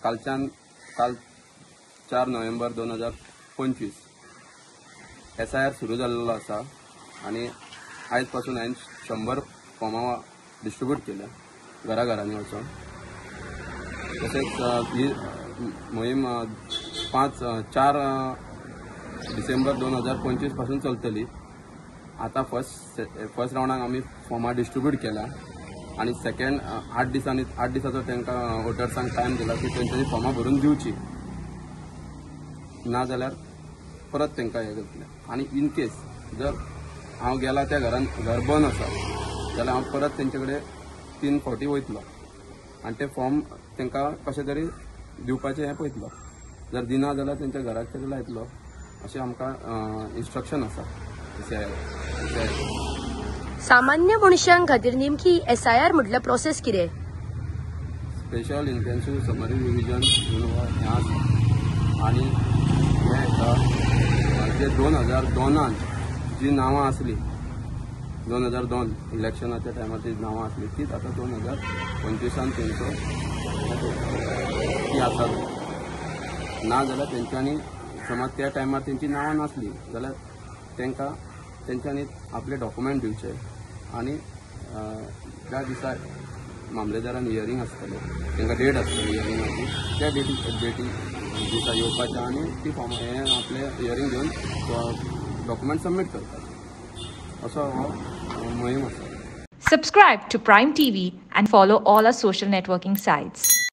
काल 4 November 2025 SIR सुरू झालेलो आसा आणि आयज पासून हांवें 100 फॉर्मां डिस्ट्रीब्यूट केल्या घराघरांनी वचून. तशेंच ही मोहीम 4 डिसेंबर 2025 पासून चलतली. आता फर्स्ट राउंडाक आमी फॉर्मां डिस्ट्रीब्यूट केल्या आणि सेकंड 8 दिसाचो तांकां वोटर्सांक टायम दिला की तेंच्यांनी फॉर्मां भरून दिवची, ना जाल्यार परत तांकां हे करतले. आणि इन केस जर हांव गेला त्या घरान घर बंद आसा जाल्यार हांव परत तेंचे कडेन 3 फावटी वयतलो आणि ते फॉर्म तांकां कशें तरी दिवपाचें हें पळयतलो. जर दिना जाल्यार तेंच्या घराचे कडेन लायतलो अशें आमकां इन्स्ट्रक्शन आसा. सामान्य मनशांक खातीर नेमकी SIR म्हटल्यार प्रोसेस कितें? स्पेशल इंटेन्सिव्ह समरी रिव्हिजन हें आसा आणि हें येता जे 2002 जी नांवां आसली, 2002 इलेक्शनाच्या टायमार जी नांवां आसली तीच आतां 2025 तेंचो ती आसा. ना जाल्यार तेंच्यांनी समज त्या टायमार तेंची नांवां नासली जाल्यार तेंच्यांनी आपले डॉक्युमेंट दिवचे आणि त्या दिसा मामलेदारान हियरींग आसतलें, तांकां डेट आसतली हियरिंगाची, त्या दिसा येवपाचें आणि ती फॉर्म हें आपले हियरींग घेवन डॉक्युमेंट सबमीट करपाचें असो हो मोहीम आसा. Subscribe to Prime TV and follow all our social networking sites.